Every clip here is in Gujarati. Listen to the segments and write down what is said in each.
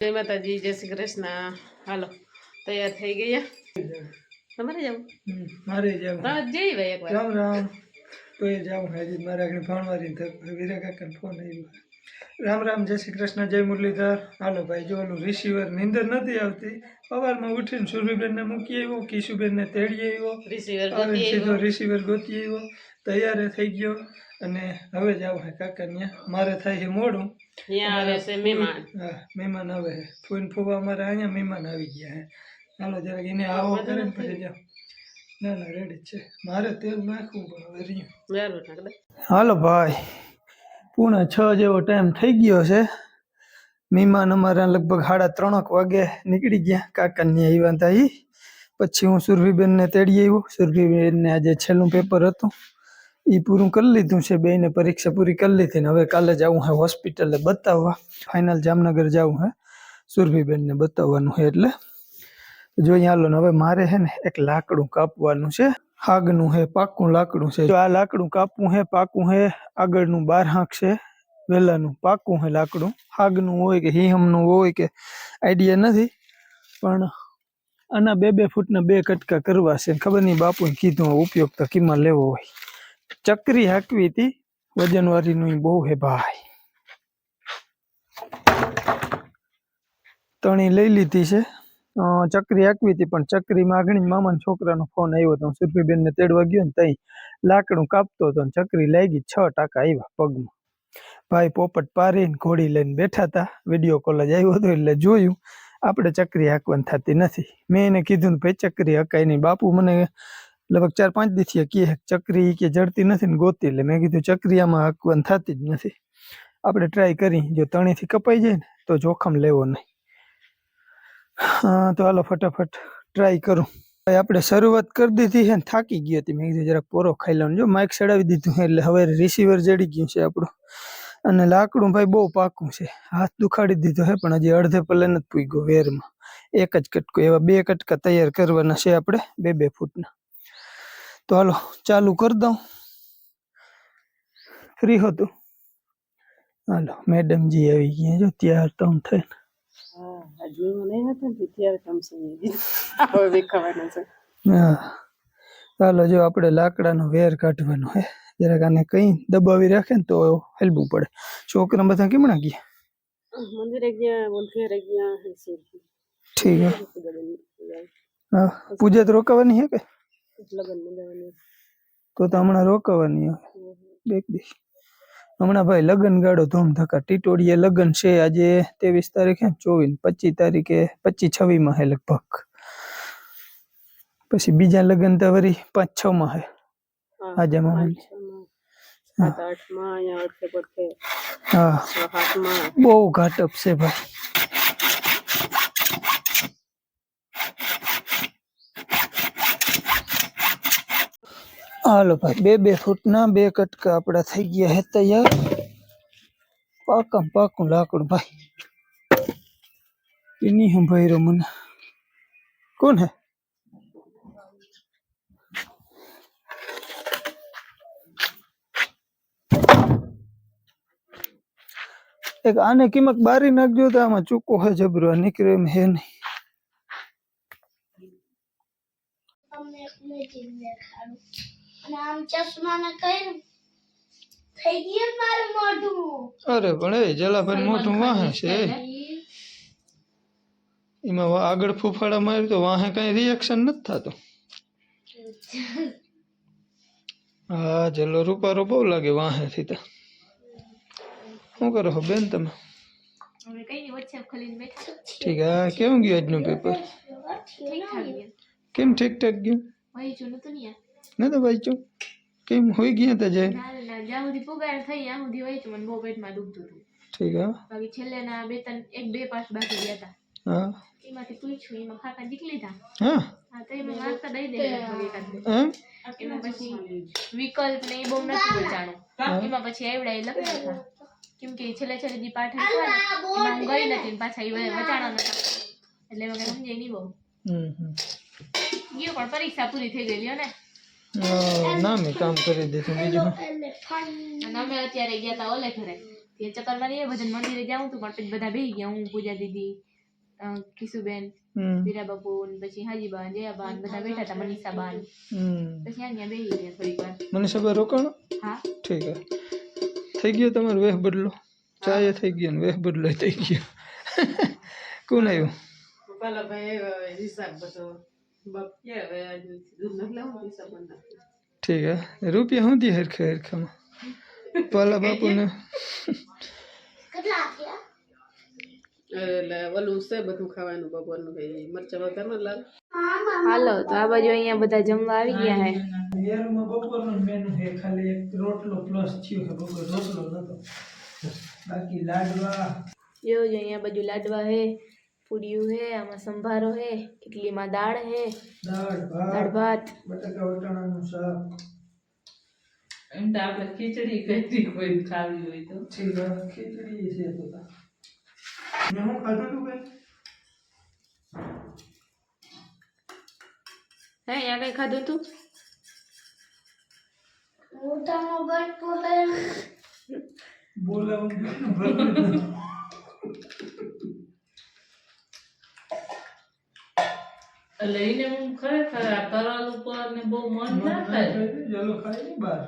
જય માતાજી, જય શ્રી કૃષ્ણ. હાલો તૈયાર થઈ ગયા. તમારે જવું? મારે જવું. જઈ ભાઈ એકવાર. રામ રામ. તો એ જાઉં હાજી મારે આગળ ફોન મારી વીરા કાકાને ફોન આવ્યો. રામ રામ, જય શ્રી કૃષ્ણ, જય મુરલીધર. હાલો ભાઈ, જો ઓલું રિસીવર નીંદર નથી આવતી. સવારમાં ઉઠીને સુરભીબેનને મૂકી આવ્યો, કિશુબેનને તેડી આવ્યો, સીધો રિસીવર ગોતી આવ્યો, તૈયાર થઈ ગયો અને હવે જાવ હે કાકા ત્યાં. મારે થાય છે મોડું. મહેમાન આવે છે. ફૂન ફૂવા અમારે અહીંયા મહેમાન આવી ગયા હે. હાલો જરાક એને આવો કરે ને પછી જાઓ. ના ના રેડી છે. મારે તેલ નાખવું પણ હવે રહ્યું. હાલો ભાઈ, 6:45 જેવો ટાઈમ થઈ ગયો છે. મહેમાન અમારા લગભગ 3:30 વાગે નીકળી ગયા. કાકાને આવ્યા હતા એ. પછી હું સુરભીબેનને તેડી આવ્યો. સુરભીબેનને આજે છેલ્લું પેપર હતું, એ પૂરું કરી લીધું છે. બેને પરીક્ષા પૂરી કરી લીધી ને હવે કાલે જવું હે હોસ્પિટલે બતાવવા. ફાઇનલ જામનગર જવું હે સુરભીબેનને બતાવવાનું છે. એટલે જોઈએ હાલો ને. હવે મારે છે ને એક લાકડું કાપવાનું છે. આગનું હે, પાકું લાકડું છે. જો આ લાકડું કાપવું હે, પાકું હે. આગળનું 12 હાંક છે, વેલાનું પાકું હે લાકડું. આગનું હોય કે હિહમનું હોય કે આઈડિયા નથી, પણ આના 2-2 ફૂટના 2 કટકા કરવા છે. ખબર નહીં બાપુએ કીધું ઉપયોગ તો કિંમત લેવો હોય. ચકરી હાંકવી હતી વજનવાળીનું, બહુ હે ભાઈ. તણી લઈ લીધી છે. ચકરી હાંકવી હતી પણ ચકરીમાં આગળ મામાના છોકરાનો ફોન આવ્યો હતો. સુરભીબેનને તેડવા ગયો ને તઈ લાકડું કાપતો હતો ને ચકરી લાગી. 6 ટાંકા આવ્યા પગમાં. ભાઈ પોપટ પારીને ઘોડી લઈને બેઠા હતા. વિડીયો કોલ જ આવ્યો હતો એટલે જોયું. આપણે ચકરી હાંકવાની થતી નથી. મેં એને કીધું ને ભાઈ ચકરી હકાય નહીં. બાપુ મને લગભગ 4-5 દીથી કે ચકરી કે જડતી નથી ને ગોતી. એટલે મેં કીધું ચકરી આમાં હાંકવાની થતી જ નથી. આપણે ટ્રાય કરી, જો તણીથી કપાઈ જાય ને તો જોખમ લેવો નહીં. હા તો હાલો ફટાફટ ટ્રાય કરું. આપણે શરૂઆત કરી દીધી છે ને થાકી ગઈ હતી. મેં કીધું જરાક પોરો ખાઈ લઉં. જો માઇક ચડાવી દીધું એટલે હવે રિસીવર જડી ગયું છે આપણું. અને લાકડું ભાઈ બહુ પાકું છે. હાથ દુખાડી દીધો છે પણ હજી અડધે પલ્લે નથી પૂગ્યો વેરમાં. એક જ કટકો. એવા 2 કટકા તૈયાર કરવાના છે આપણે 2-2 ફૂટના. તો હાલો ચાલુ કરી દઉં. ફ્રી હતું. હાલો મેડમજી આવી ગયા. જો તૈયાર તો થઈને. ચાલો જો આપણે લાકડાનો વેર કાઢવાનો હે. જરાક આને કઈ દબાવી રાખે ને તો હલવું પડે. છોકરા બધા કેમણા ગયા? મંદિરે ગયા, બોલફેરે ગયા. ઠીક હે. હા પૂજા તો રોકાવાની હે કે તો હમણાં રોકાવાની હે. દેખ દેખ હમણાં ભાઈ લગ્ન ગાળો ધૂમ ધક્કા. ટીટોડીએ લગ્ન છે આજે 23 તારીખે, 24, 25 તારીખે, 25-26 માં હે લગભગ. પછી બીજા લગ્ન તો વળી 5-6 માં હે. આજે મામા હા બહુ ઘાટપ છે ભાઈ. હાલો ભાઈ 2-2 ફૂટના 2 કટકા આપડા થઈ ગયા હે તૈયાર. પાકું લાકડું ભાઈ. એની સંભાઈ મને કોણ હે? એક આને કિંમત બારી નાખજો તો આમાં ચૂકો હે જબરો. નીકળે એમ હે નહીં. અરે પણ એ જલાભાઈ મોઢું વાહે છે. એમાં આગળ ફૂફાડા માર્યું તો વાહે કઈ રિએક્શન નથી થતું. હા ચલો રૂપારો બહુ લાગે વાહે થી. તો શું કરો છો બેન તમે? ઠીક. હા કેવું ગયું આજનું પેપર? કેમ ઠીક ઠાક ગયું? ના તો ભાઈ ચું કેમ હોઈ ગયા તા જાય? ઠીક. બાકી છેલ્લે ના 1-2 પાસ બાકી ગયા હતા. હા એમાંથી પૂછ્યું એમાં ખાતા નીકળી હતા. હા તો એમાં માર્ક દઈ દે એમાં પછી વિકલ્પ ને એ બહુ નથી બચાણું. એમાં પછી એવડા એ લખ્યા હતા કેમ કે છેલ્લે જે પાઠ હતા એમાં હું ગઈ નથી પાછા એ વચાણા નતા એટલે એમાં કઈ સમજાય નહીં બહુ. ગયો પણ પરીક્ષા પૂરી થઈ ગઈ ને નામે કામ કરી દીધું બીજું. અને અમે અત્યારે ગયા હતા ઓલે ઘરે ચક્કર મારી ભજન મંદિરે જાઉં તું પણ બધા બેસી ગયા. હું પૂજા દીદી કિશુબેન, હમ વીરા બાપુ ને પછી હાજીબા જયાબા ને બધા બેઠા હતા, મનીષાબા ને. પછી અહીંયા બેસી ગયા થોડીક વાર. મને સબર રોકાણો હા ઠીક હે થઈ ગયો તમારો વેહ બદલો ચાય થઈ ગયો ને વેહ બદલો થઈ ગયો કોણ આવ્યું પેલા ભાઈ હિસાબ બધો બાપ કે હવે આજે દૂધ નથી લાવું હિસાબ નાખી ઠીક હે રૂપિયા શું દી હરખે હરખામાં પાલા બાપુને એટલે ઓલું છે બધું ખાવાનું બપોરનું ભાઈ મરચા વગરનું લાલ હાલો તો આ બાજુ અહીંયા બધા જમવા આવી ગયા હે. યારમાં બપોરનો મેનુ છે ખાલી એક રોટલો પ્લસ થયો છે બપોર રોટલો નતો બાકી લાડવા જો અહીંયા બાજુ લાડવા હે, પૂરીયું હે, આમાં સંભારો હે, કેટલીમાં દાળ હે, દાળ દાળ ભાત, બટાકા વટાણાનું શાક એમ તો આપણે ખીચડી કઈ કોઈ ખાવી હોય તો ઠીક હે ખીચડી છે તો મેં હું ખાધું તું કઈ હે અહીંયા કઈ ખાધું તું? બોલાવું લઈને હું ખરેખર આ તરલ ઉપર ને બહુ મન ના થાય ચલો ખાઈ ને બાર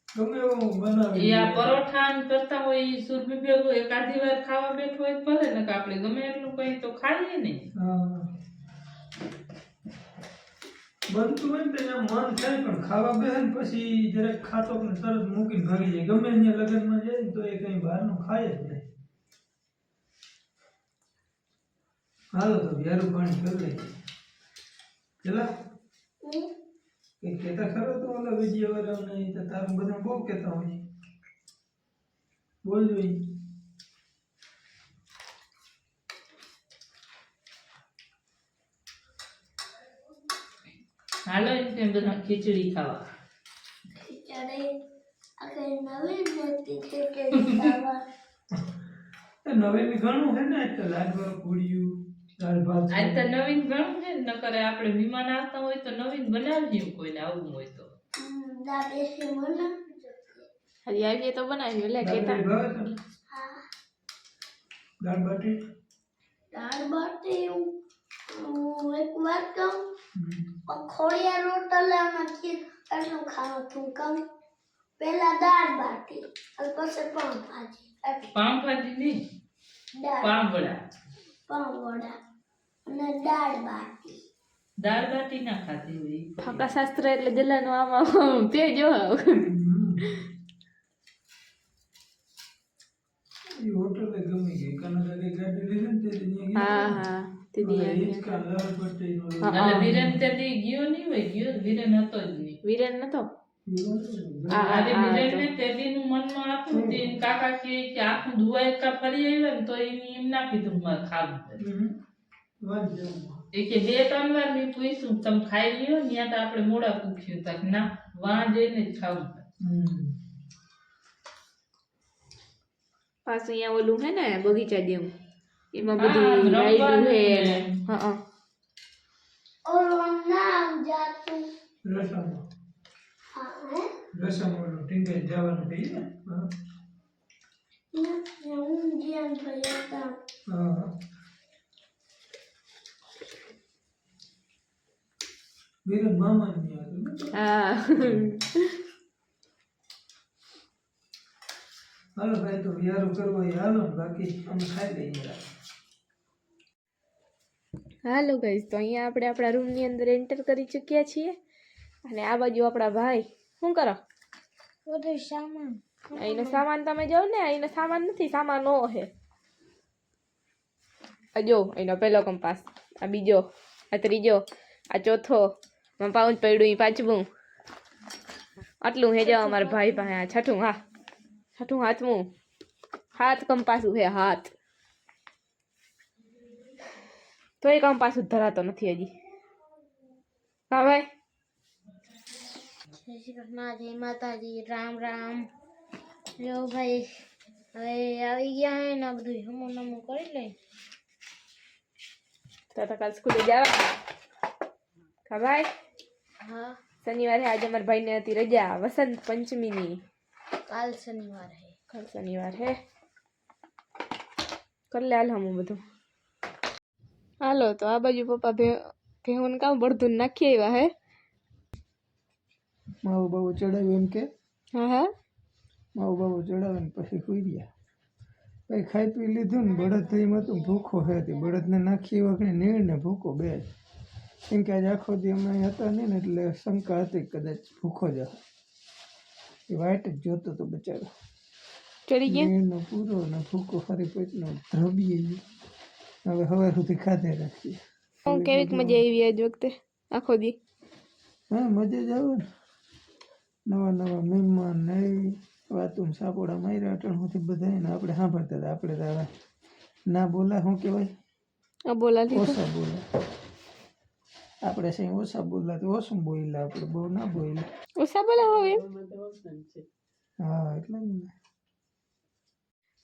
ગમે એવું બનાવી આ પરોઠા ને કરતા હોય ઈ સુરભી ભેગું એકાદી વાર ખાવા બેઠો હોય તો ભલે ને કે આપણે ગમે એટલું કઈ તો ખાઈએ ને હા બનતું હોય ને ત્યાં મન થાય પણ ખાવા બેસે ને પછી જરાક ખાતો પણ તરત મૂકીને ભાગી જાય ગમે ત્યાં લગ્નમાં જાય ને તો એ કઈ બહારનું ખાય જ નહીં હાલો તો વ્યારું પાણી કરી લઈએ ચલા કઈ કહેતા ખરો તો ઓલા બીજી વાર નહીં તો તારું બધા બહુ કહેતા હોય બોલ જોઈ હાલો એમ તેમ બધા ખીચડી ખાવા નવીન ઘણું છે ને તો લાડવા પૂડ્યું દાળ ભાત આજ તો નવીન ઘણું છે ને નકરે આપણે મહેમાન આવતા હોય તો નવીન બનાવજો કોઈને આવવું હોય તો હજી આવીએ તો બનાવ્યું લે કેતા. દાળ બાટી એક વાત કહું ખોડિયા રોટલામાં એટલું ખાવાનું તું કહું પહેલા દાળ બાટી અને પછી પાઉંભાજી પાવભાજી નહીં પાવવડા પાઉંવડા અને દાળ બાટી દાળ બાટી ના ખાધી હોય ફાકા શાસ્ત્ર એટલે જલાનું આમાં તે જો એ હોટલે ગમી ગઈ કનડાની ગાડી લીધી ને તેથી હા હા તે ઈ જ કા લહર પટ્ટી નો અને વિરેન તે દી ગયો નહીં હોય ગયો વિરેન હતો જ નહીં વિરેન નતો આજે વિરેન ને તે દી નું મનમાં હતું તે કાકા કે આખું દુવાઈ કા ફરી આવ્યા ને તો એની એમ ના કીધું મારે ખાવું એ કે 2-3 વાર મેં પૂછ્યું તમે ખાઈ લ્યો ત્યાં તો આપણે મોડા પૂછ્યું તક ના વાં જઈને જ ખાવું પાછું અહીંયા ઓલું હે ને બગીચા જેવું એમાં બધું રાયડું હે હા ઓલું નામ જાતું રસમ હા હે રસમ ઓલું ટીંગાઈ જવાનું કહીએ ને હું જ્યાં ગયા હતા હા વીરન મામા ની હતું હા હાલો ભાઈ તો વ્યારું કરવો એ હાલો ને બાકી અમે ખાઈ લઈએ હાલો ગાઈસ તો અહીંયા આપણે આપણા રૂમની અંદર એન્ટર કરી ચૂક્યા છીએ અને આ બાજુ આપણા ભાઈ શું કરો બધું સામાન અહીંનો સામાન તમે જોવો ને અહીંનો સામાન નથી સામાનો હે આ જો અહીંનો પહેલો કંપાસ આ બીજો આ ત્રીજો આ ચોથો માં પાઉં પડ્યું પાંચમું આટલું હે જાવ અમારા ભાઈ પાસે આ છઠ્ઠું હા છઠ્ઠું હાથમું હાથ કંપાસું હે હાથ તો એ કંપાસું ધરાતો નથી હજી હા ભાઈ જય શ્રી કૃષ્ણ જય માતાજી રામ રામ જો ભાઈ હવે આવી ગયા હે ને બધું હમું નમું કરી લે તો કાલ સ્કૂલે જવા હા ભાઈ હા શનિવારે આજે અમારા ભાઈને હતી રજા વસંત પંચમીની કાલ શનિવાર હે કાલ શનિવાર હે કર લે હાલ હમું બધું હાલો તો આ બાજુ પપ્પા ભેહું કામ બળધું નાખી આવ્યા હે. માવું બાવું ચડાવ્યું એમ કે હા હા માવું બાવું ચડાવે ને પછી સુઈ ગયા. પછી ખાઈ પી લીધું ને બળદ તો એમાં તો ભૂખો હતી. બળદને નાખી વખતે નીણ ને ભૂખો બે જ. કેમ કે આજે આખો દી અમે હતા નહીં ને એટલે શંકા હતી કદાચ ભૂખો જ હશે. એ વાઈટ જ જોતો તો બચારો. ચડી ગયા. નીણનો પૂરો ને ભૂકો ફરી પેટનો ધ્રબીએ હવે સુધી ખાધે રાખીએ. કેવીક મજા આવી આજ વખતે આખો દી? હા મજા જ આવે ને. નવા નવા મહેમાન નવી વાતું સાપોડા માર્યા અટણ સુધી બધા ને આપણે સાંભળતા હતા. આપણે તો ના બોલા શું કહેવાય બોલા ઓછા બોલા. આપણે સહી ઓછા બોલા તો ઓછું બોલ્યા. આપણે બહુ ના બોલ્યા. ઓછા બોલા હવે. હા એટલે જ ને.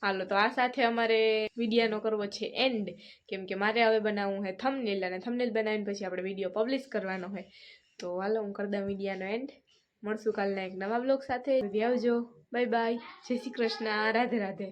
હાલો તો આ સાથે અમારે વિડીયોનો કરવો છે એન્ડ. કેમ કે મારે હવે બનાવવું છે થંબનેલ અને થંબનેલ બનાવીને પછી આપણે વિડીયો પબ્લિશ કરવાનો હોય. તો હાલો હું કરી દઉં વિડીયોનો એન્ડ. મળશું કાલના એક નવા બ્લોગ સાથે. આવજો. Bye bye. જય શ્રી કૃષ્ણ. રાધે રાધે.